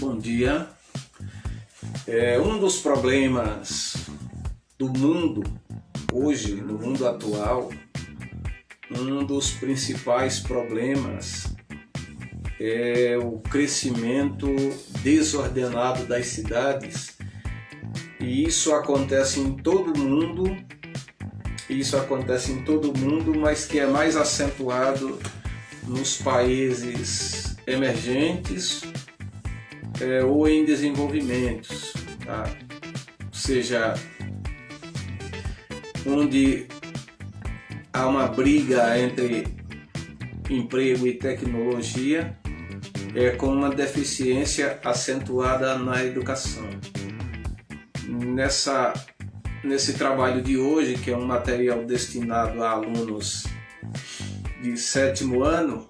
Bom dia. Um dos problemas do mundo hoje, no mundo atual, um dos principais problemas é o crescimento desordenado das cidades, e isso acontece em todo mundo. Mas que é mais acentuado nos países emergentes ou em desenvolvimentos, tá? Ou seja, onde há uma briga entre emprego e tecnologia, com uma deficiência acentuada na educação. Nesse trabalho de hoje, que é um material destinado a alunos de 7º ano,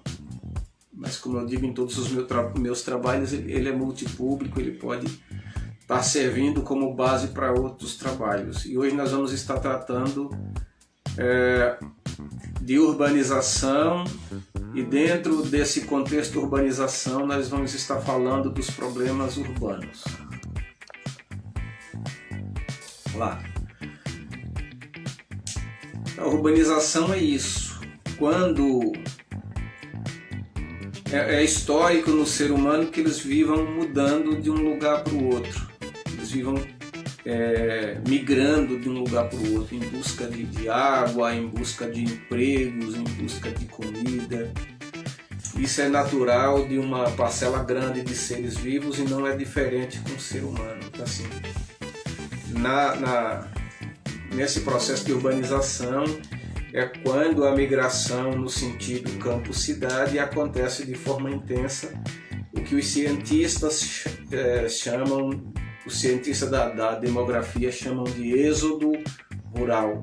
mas como eu digo em todos os meus trabalhos, ele é multipúblico, ele pode estar servindo como base para outros trabalhos. E hoje nós vamos estar tratando de urbanização, e dentro desse contexto de urbanização nós vamos estar falando dos problemas urbanos. Lá. A urbanização é isso. Quando é histórico no ser humano que eles vivam mudando de um lugar para o outro. Eles vivam migrando de um lugar para o outro, em busca de água, em busca de empregos, em busca de comida. Isso é natural de uma parcela grande de seres vivos e não é diferente com o ser humano. Então, assim, nesse processo de urbanização é quando a migração no sentido campo-cidade acontece de forma intensa, o que os cientistas os cientistas da demografia chamam de êxodo rural.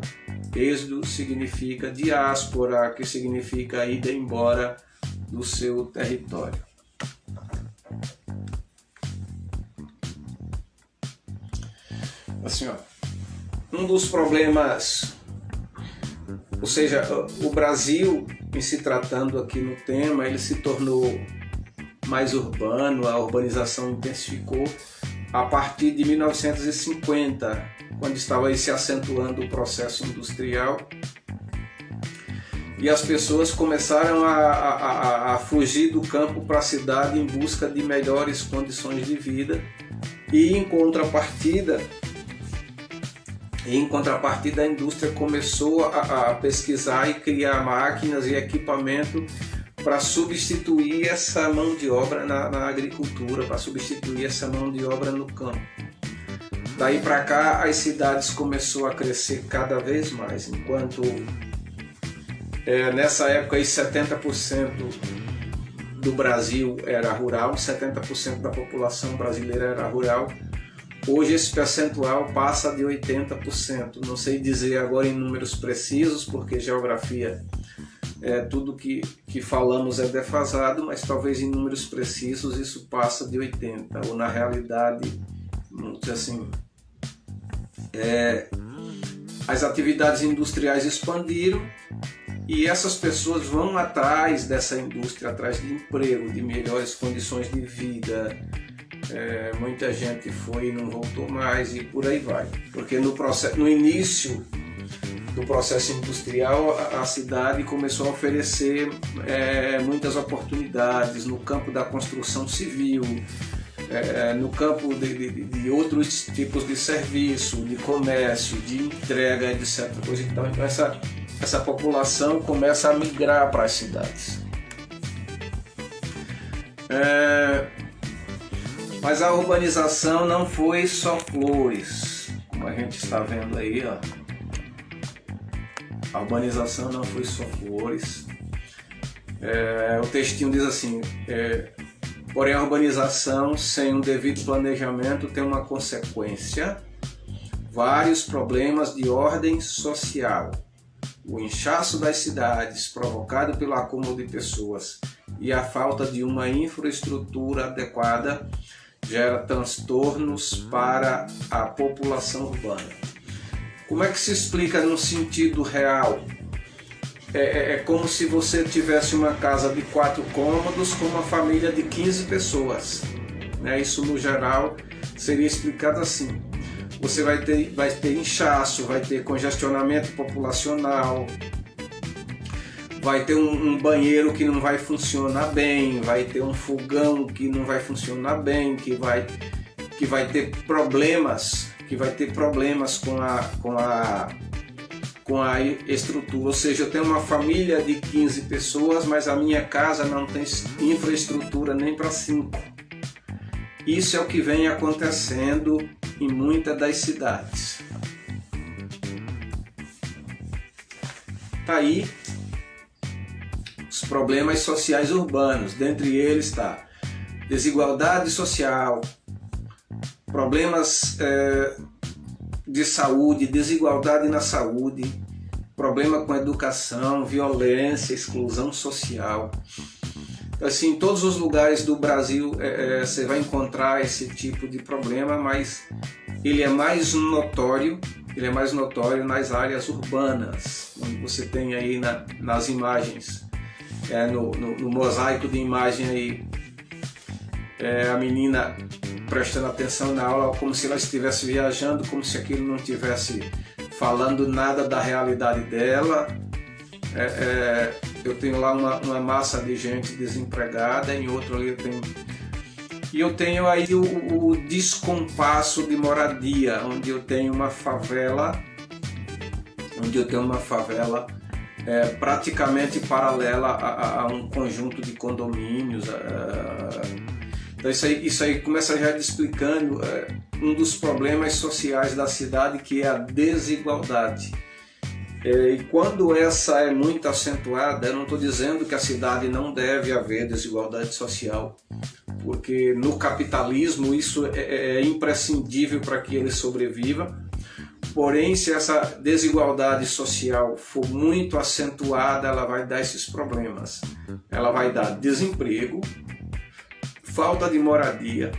Êxodo significa diáspora, que significa ida embora do seu território. Assim, um dos problemas, ou seja, o Brasil, em se tratando aqui no tema, ele se tornou mais urbano, a urbanização intensificou a partir de 1950, quando estava aí se acentuando o processo industrial, e as pessoas começaram a fugir do campo para a cidade em busca de melhores condições de vida, e em contrapartida a indústria começou a pesquisar e criar máquinas e equipamento para substituir essa mão de obra na agricultura, para substituir essa mão de obra no campo. Daí para cá as cidades começaram a crescer cada vez mais, enquanto nessa época aí 70% do Brasil era rural, 70% da população brasileira era rural. Hoje esse percentual passa de 80%. Não sei dizer agora em números precisos, porque geografia, tudo que falamos é defasado, mas talvez em números precisos isso passa de 80%. Ou na realidade, assim, as atividades industriais expandiram e essas pessoas vão atrás dessa indústria, atrás de emprego, de melhores condições de vida. Muita gente foi e não voltou mais, e por aí vai, porque no início do processo industrial a cidade começou a oferecer muitas oportunidades no campo da construção civil, no campo de outros tipos de serviço, de comércio, de entrega, etc. Então essa população começa a migrar para as cidades. Mas a urbanização não foi só flores, como a gente está vendo aí, ó. A urbanização não foi só flores. O textinho diz assim, porém a urbanização sem um devido planejamento tem uma consequência, vários problemas de ordem social. O inchaço das cidades, provocado pelo acúmulo de pessoas e a falta de uma infraestrutura adequada, gera transtornos para a população urbana. Como é que se explica no sentido real? É como se você tivesse uma casa de 4 cômodos com uma família de 15 pessoas. né? Isso no geral seria explicado assim. Você vai ter inchaço, vai ter congestionamento populacional, vai ter um banheiro que não vai funcionar bem, vai ter um fogão que não vai funcionar bem, que vai ter problemas com a estrutura. Ou seja, eu tenho uma família de 15 pessoas, mas a minha casa não tem infraestrutura nem para 5. Isso é o que vem acontecendo em muitas das cidades. Tá aí os problemas sociais urbanos. Dentre eles está desigualdade social, problemas de saúde, desigualdade na saúde, problema com educação, violência, exclusão social. Assim, em todos os lugares do Brasil você vai encontrar esse tipo de problema, mas ele é mais notório nas áreas urbanas, onde você tem aí nas imagens, no mosaico de imagem aí, a menina prestando atenção na aula como se ela estivesse viajando, como se aquilo não estivesse falando nada da realidade dela. Eu tenho lá uma massa de gente desempregada, em outro ali eu tenho aí o descompasso de moradia, onde eu tenho uma favela praticamente paralela a um conjunto de condomínios. Então isso aí começa já explicando um dos problemas sociais da cidade, que é a desigualdade. E quando essa é muito acentuada, eu não estou dizendo que a cidade não deve haver desigualdade social, porque no capitalismo isso é imprescindível para que ele sobreviva. Porém, se essa desigualdade social for muito acentuada, ela vai dar esses problemas. Ela vai dar desemprego, falta de moradia,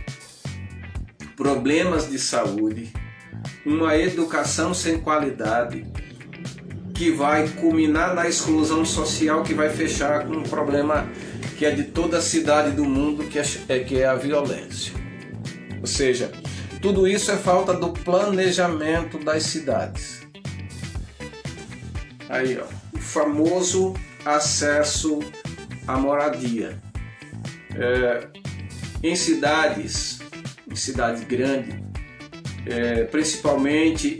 problemas de saúde, uma educação sem qualidade, que vai culminar na exclusão social, que vai fechar com um problema que é de toda a cidade do mundo, que é a violência. Ou seja, tudo isso é falta do planejamento das cidades. Aí, ó, o famoso acesso à moradia. Em cidades grandes, principalmente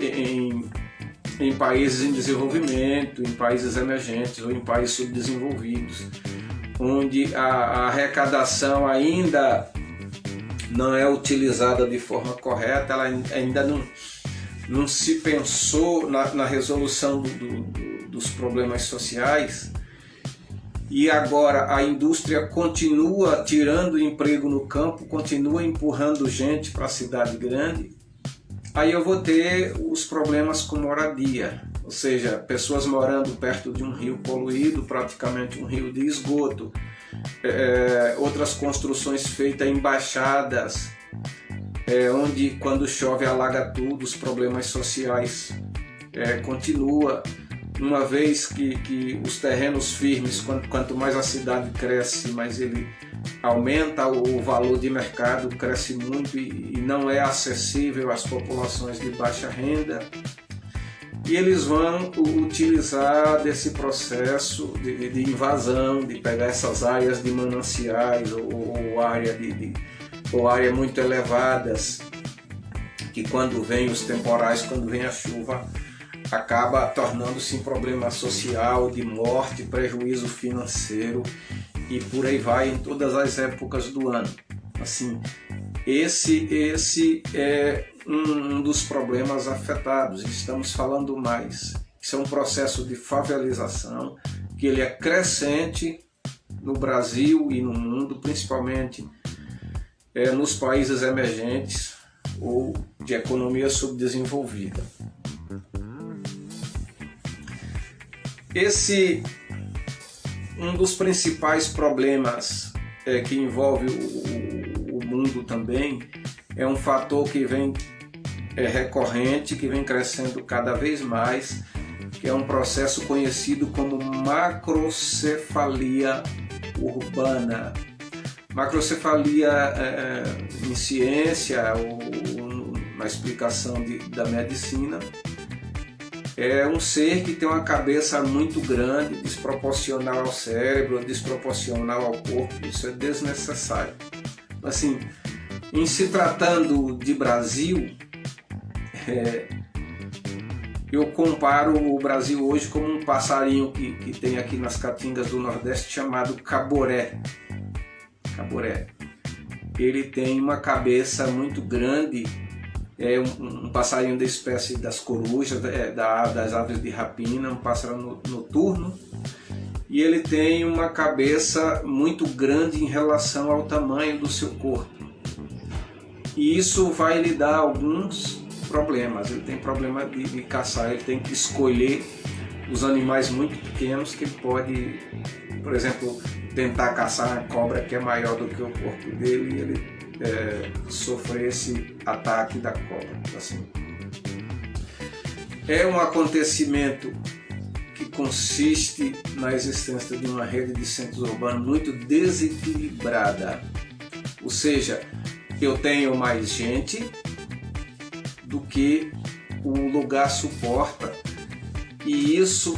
em países em desenvolvimento, em países emergentes ou em países subdesenvolvidos, onde a arrecadação ainda não é utilizada de forma correta, ela ainda não se pensou na resolução dos problemas sociais, e agora a indústria continua tirando emprego no campo, continua empurrando gente para a cidade grande. Aí eu vou ter os problemas com moradia, ou seja, pessoas morando perto de um rio poluído, praticamente um rio de esgoto, outras construções feitas em baixadas, onde quando chove alaga tudo, os problemas sociais continuam, uma vez que os terrenos firmes, quanto mais a cidade cresce, mais ele aumenta, o valor de mercado cresce muito e não é acessível às populações de baixa renda. E eles vão utilizar desse processo de invasão, de pegar essas áreas de mananciais ou áreas muito elevadas, que quando vem os temporais, quando vem a chuva, acaba tornando-se um problema social, de morte, prejuízo financeiro e por aí vai em todas as épocas do ano. Assim, esse é um dos problemas afetados. Estamos falando mais. Isso é um processo de favelização que ele é crescente no Brasil e no mundo, principalmente nos países emergentes ou de economia subdesenvolvida. Um dos principais problemas que envolve o mundo também é um fator que vem recorrente, que vem crescendo cada vez mais, que é um processo conhecido como macrocefalia urbana. Macrocefalia em ciência ou na explicação da medicina é um ser que tem uma cabeça muito grande, desproporcional ao cérebro, desproporcional ao corpo. Isso é desnecessário. Assim, em se tratando de Brasil, eu comparo o Brasil hoje como um passarinho que tem aqui nas caatingas do Nordeste chamado caboré. Ele tem uma cabeça muito grande, é um passarinho da espécie das corujas, das aves de rapina, um pássaro noturno, e ele tem uma cabeça muito grande em relação ao tamanho do seu corpo. E isso vai lhe dar alguns problemas. Ele tem problema de caçar, ele tem que escolher os animais muito pequenos que ele pode, por exemplo, tentar caçar uma cobra que é maior do que o corpo dele e ele sofrer esse ataque da cobra. Assim. É um acontecimento que consiste na existência de uma rede de centros urbanos muito desequilibrada. Ou seja, eu tenho mais gente do que o lugar suporta, e isso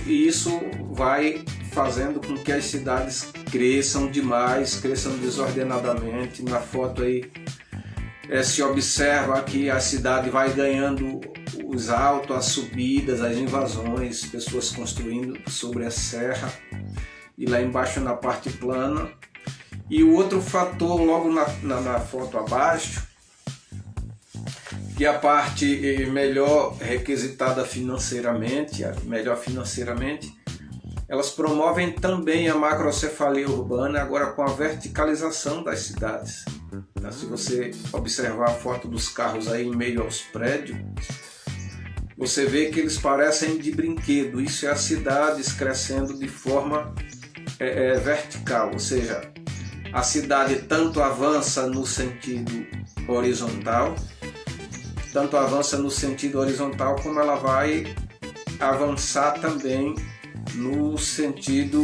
vai fazendo com que as cidades cresçam demais, cresçam desordenadamente. Na foto aí se observa que a cidade vai ganhando os altos, as subidas, as invasões, pessoas construindo sobre a serra e lá embaixo na parte plana. E o outro fator logo na foto abaixo, que a parte melhor requisitada financeiramente, elas promovem também a macrocefalia urbana, agora com a verticalização das cidades. Então, se você observar a foto dos carros aí em meio aos prédios, você vê que eles parecem de brinquedo. Isso é as cidades crescendo de forma vertical, ou seja, a cidade tanto avança no sentido horizontal, como ela vai avançar também no sentido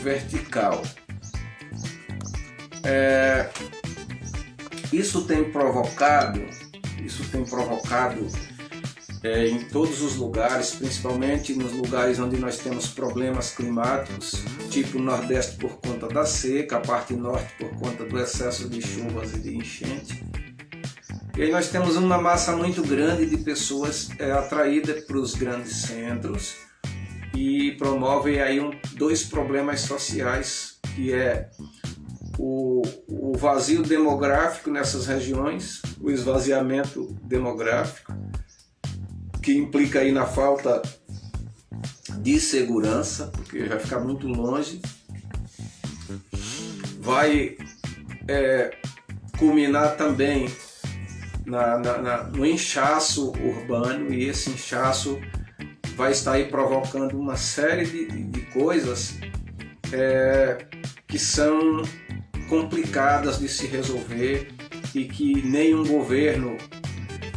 vertical. Isso tem provocado em todos os lugares, principalmente nos lugares onde nós temos problemas climáticos, tipo o Nordeste por conta da seca, a parte Norte por conta do excesso de chuvas e de enchente. E aí nós temos uma massa muito grande de pessoas atraídas para os grandes centros e promovem aí dois problemas sociais, que é o vazio demográfico nessas regiões, o esvaziamento demográfico, que implica aí na falta de segurança, porque vai ficar muito longe, vai culminar também no inchaço urbano, e esse inchaço vai estar aí provocando uma série de coisas que são complicadas de se resolver e que nenhum governo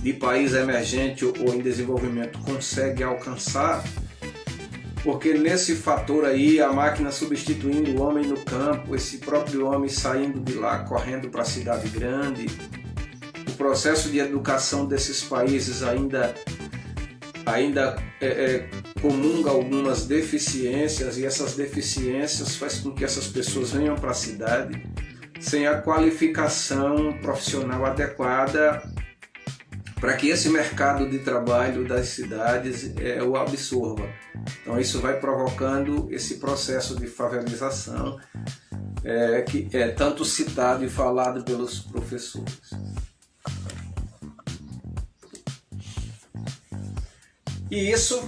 de país emergente ou em desenvolvimento consegue alcançar, porque nesse fator aí, a máquina substituindo o homem no campo, esse próprio homem saindo de lá, correndo para a cidade grande, o processo de educação desses países ainda comunga algumas deficiências, e essas deficiências faz com que essas pessoas venham para a cidade sem a qualificação profissional adequada para que esse mercado de trabalho das cidades o absorva. Então isso vai provocando esse processo de favelização que é tanto citado e falado pelos professores. E isso,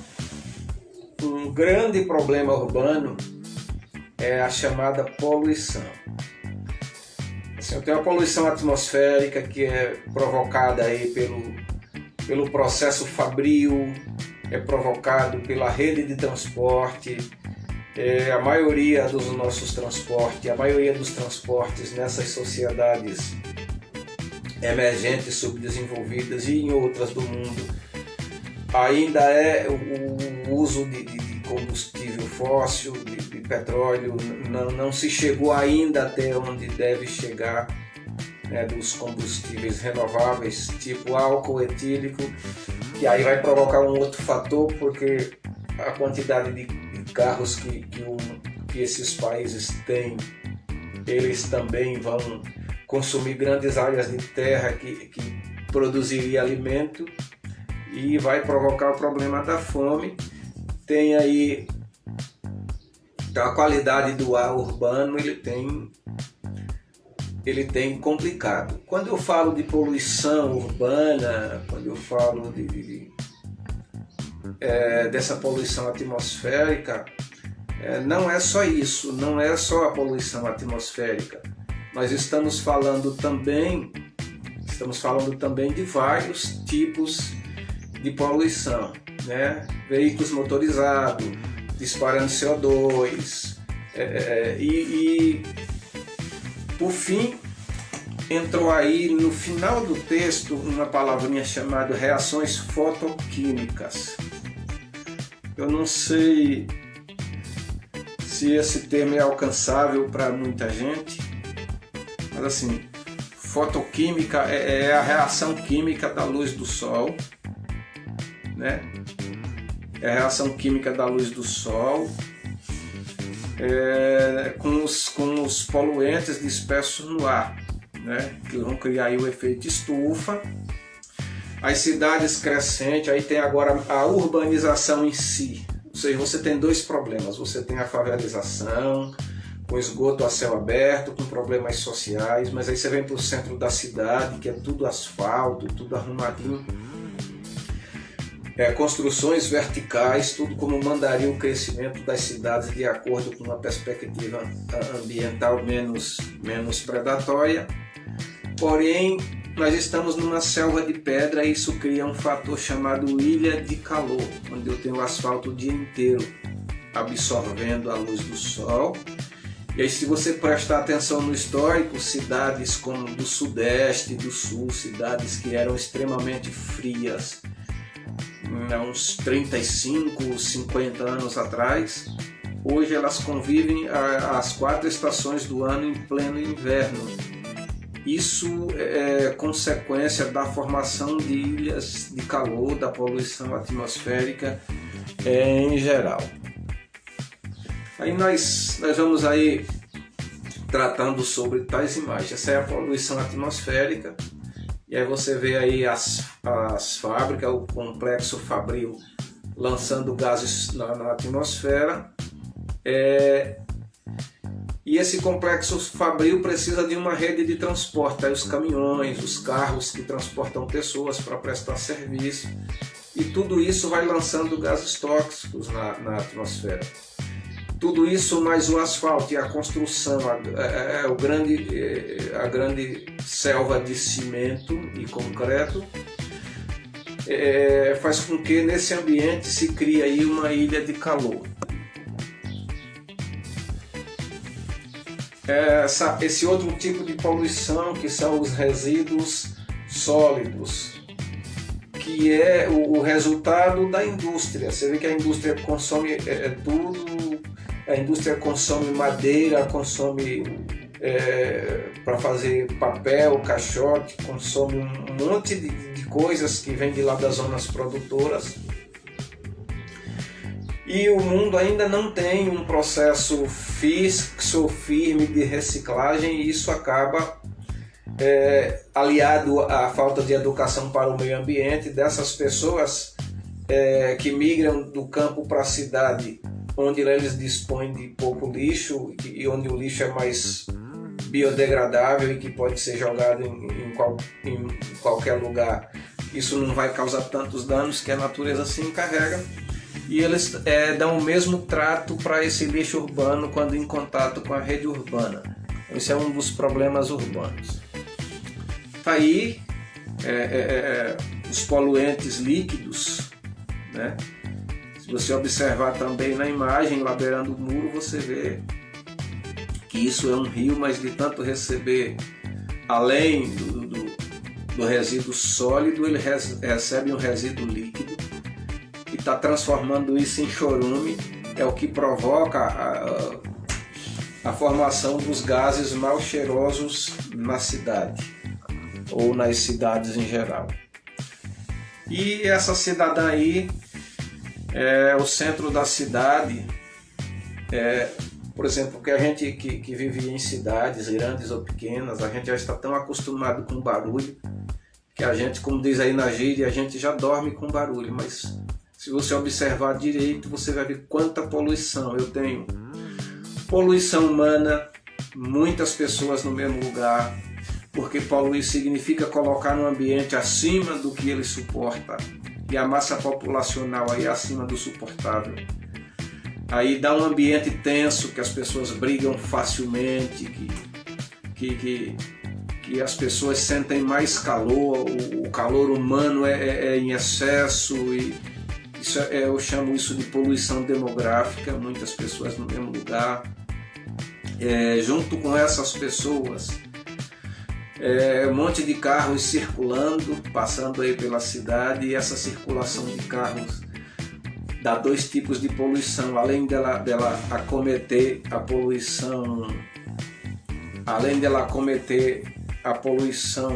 um grande problema urbano é a chamada poluição. Assim, eu tenho a poluição atmosférica, que é provocada aí pelo processo fabril, é provocado pela rede de transporte. A maioria dos nossos transportes, a maioria dos transportes nessas sociedades emergentes, subdesenvolvidas e em outras do mundo, ainda é o uso de combustível fóssil, de petróleo, não se chegou ainda até onde deve chegar, né, dos combustíveis renováveis, tipo álcool etílico, que aí vai provocar um outro fator, porque a quantidade de carros que esses países têm, eles também vão consumir grandes áreas de terra que produziria alimento e vai provocar o problema da fome. Tem aí a qualidade do ar urbano, ele tem complicado. Quando eu falo de poluição urbana, quando eu falo dessa poluição atmosférica, não é só isso, não é só a poluição atmosférica. Nós estamos falando também de vários tipos de poluição, né? Veículos motorizados, disparando CO2, e por fim entrou aí no final do texto uma palavrinha chamada reações fotoquímicas. Eu não sei se esse termo é alcançável para muita gente, mas assim, fotoquímica é a reação química da luz do sol, né? É a reação química da luz do sol com os poluentes dispersos no ar, né? Que vão criar aí o efeito estufa. As cidades crescentes, aí tem agora a urbanização em si. Ou seja, você tem dois problemas. Você tem a favelização, com esgoto a céu aberto, com problemas sociais, mas aí você vem para o centro da cidade, que é tudo asfalto, tudo arrumadinho. Construções verticais, tudo como mandaria o crescimento das cidades de acordo com uma perspectiva ambiental menos predatória. Porém, nós estamos numa selva de pedra e isso cria um fator chamado ilha de calor, onde eu tenho o asfalto o dia inteiro absorvendo a luz do sol. E aí, se você prestar atenção no histórico, cidades como do Sudeste e do Sul, cidades que eram extremamente frias, há uns 35, 50 anos atrás, hoje elas convivem as 4 estações do ano em pleno inverno. Isso é consequência da formação de ilhas de calor, da poluição atmosférica em geral. Aí nós vamos aí tratando sobre tais imagens. Essa é a poluição atmosférica. E aí você vê aí as fábricas, o complexo fabril lançando gases na atmosfera. E esse complexo fabril precisa de uma rede de transporte, aí os caminhões, os carros que transportam pessoas para prestar serviço, e tudo isso vai lançando gases tóxicos na atmosfera. Tudo isso mais o asfalto e a construção, a grande selva de cimento e concreto, faz com que nesse ambiente se crie aí uma ilha de calor. Esse outro tipo de poluição, que são os resíduos sólidos, que é o resultado da indústria. Você vê que a indústria consome tudo, a indústria consome madeira, consome para fazer papel, caixote, consome um monte de coisas que vem de lá das zonas produtoras. E o mundo ainda não tem um processo fixo, firme de reciclagem, e isso acaba aliado à falta de educação para o meio ambiente dessas pessoas que migram do campo para a cidade, onde eles dispõem de pouco lixo e onde o lixo é mais biodegradável e que pode ser jogado em qualquer lugar. Isso não vai causar tantos danos, que a natureza se encarrega. E eles dão o mesmo trato para esse lixo urbano quando em contato com a rede urbana. Esse é um dos problemas urbanos. Tá aí os poluentes líquidos, né? Se você observar também na imagem, lá beirando o muro, você vê que isso é um rio, mas de tanto receber, além do resíduo sólido, ele recebe um resíduo líquido, que está transformando isso em chorume, é o que provoca a formação dos gases mal cheirosos na cidade, ou nas cidades em geral. E essa cidadã aí, o centro da cidade, por exemplo, que a gente que vive em cidades grandes ou pequenas, a gente já está tão acostumado com barulho, que a gente, como diz aí na gíria, a gente já dorme com barulho, mas se você observar direito, você vai ver quanta poluição eu tenho. Poluição humana, muitas pessoas no mesmo lugar, porque poluir significa colocar no ambiente acima do que ele suporta, e a massa populacional aí acima do suportável. Aí dá um ambiente tenso, que as pessoas brigam facilmente, que as pessoas sentem mais calor, o calor humano é em excesso, e eu chamo isso de poluição demográfica, muitas pessoas no mesmo lugar. Junto com essas pessoas, um monte de carros circulando, passando aí pela cidade, e essa circulação de carros dá dois tipos de poluição, além dela acometer a poluição, a poluição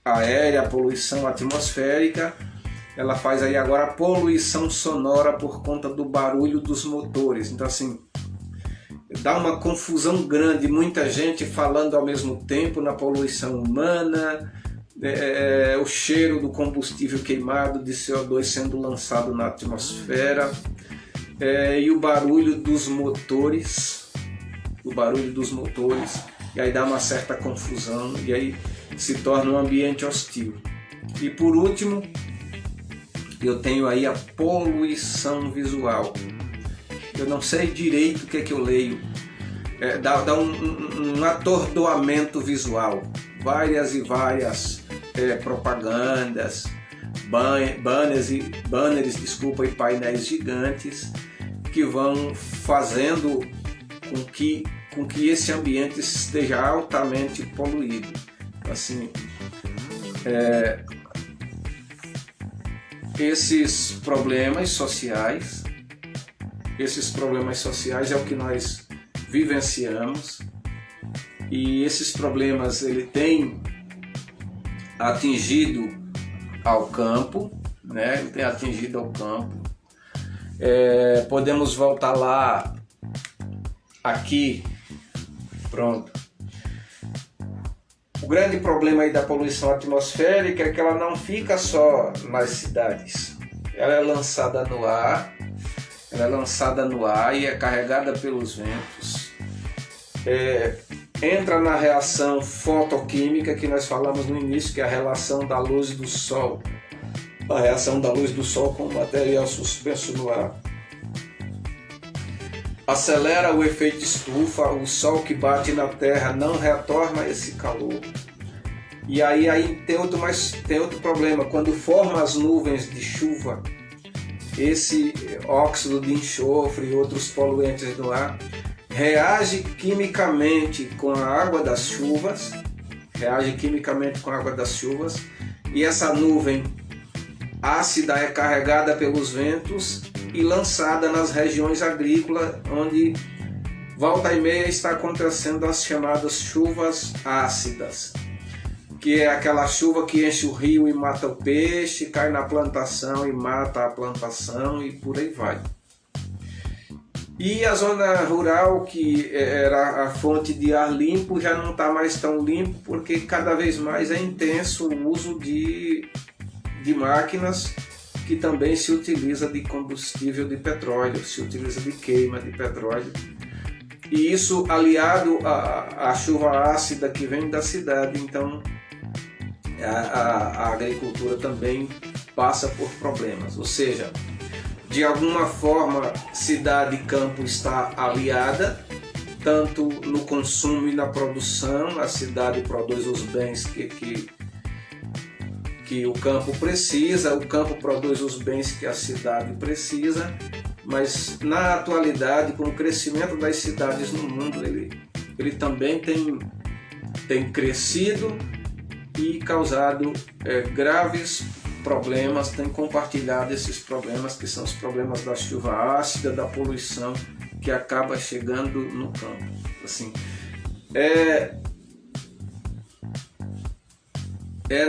aérea, a poluição atmosférica, ela faz aí agora a poluição sonora por conta do barulho dos motores. Então assim, dá uma confusão grande, muita gente falando ao mesmo tempo na poluição humana, o cheiro do combustível queimado de CO2 sendo lançado na atmosfera, e o barulho dos motores, e aí dá uma certa confusão, e aí se torna um ambiente hostil. E por último, eu tenho aí a poluição visual. Eu não sei direito o que é que eu leio, dá um atordoamento visual, várias e várias propagandas, banners e painéis gigantes que vão fazendo com que esse ambiente esteja altamente poluído. Assim, esses problemas sociais é o que nós vivenciamos, e esses problemas ele tem atingido ao campo, né? Podemos voltar lá, aqui, pronto. O grande problema aí da poluição atmosférica é que ela não fica só nas cidades, ela é lançada no ar e é carregada pelos ventos, entra na reação fotoquímica que nós falamos no início, que é a relação da luz do sol, a reação da luz do sol com o material suspenso no ar. Acelera o efeito estufa, o sol que bate na terra não retorna esse calor. E aí tem outro problema, quando forma as nuvens de chuva, esse óxido de enxofre e outros poluentes do ar reage quimicamente com a água das chuvas, e essa nuvem ácida é carregada pelos ventos e lançada nas regiões agrícolas, onde volta e meia está acontecendo as chamadas chuvas ácidas, que é aquela chuva que enche o rio e mata o peixe, cai na plantação e mata a plantação, e por aí vai. E a zona rural, que era a fonte de ar limpo, já não está mais tão limpo, porque cada vez mais é intenso o uso de máquinas que também se utiliza de combustível de petróleo, se utiliza de queima de petróleo. E isso aliado à chuva ácida que vem da cidade, então a agricultura também passa por problemas. Ou seja, de alguma forma, cidade e campo está aliada, tanto no consumo e na produção. A cidade produz os bens que o campo precisa, o campo produz os bens que a cidade precisa, mas na atualidade, com o crescimento das cidades no mundo, ele também tem crescido e causado graves problemas, tem compartilhado esses problemas, que são os problemas da chuva ácida, da poluição que acaba chegando no campo. Assim, é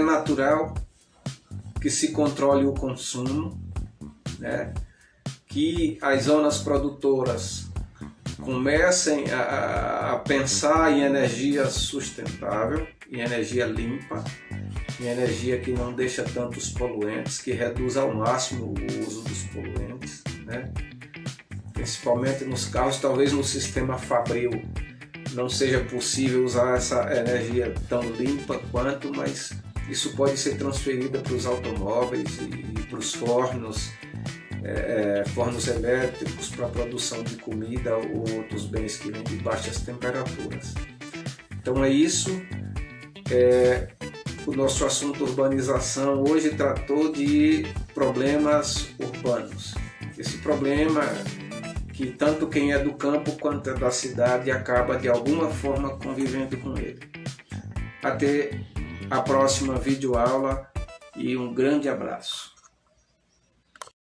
natural que se controle o consumo, né? Que as zonas produtoras comecem a pensar em energia sustentável, em energia limpa, em energia que não deixa tantos poluentes, que reduz ao máximo o uso dos poluentes, né? Principalmente nos carros, talvez no sistema Fabril não seja possível usar essa energia tão limpa quanto, mas isso pode ser transferido para os automóveis e para os fornos elétricos para a produção de comida ou outros bens que vêm de baixas temperaturas. Então é isso. O nosso assunto urbanização hoje tratou de problemas urbanos. Esse problema que tanto quem é do campo quanto é da cidade acaba de alguma forma convivendo com ele. Até a próxima videoaula e um grande abraço.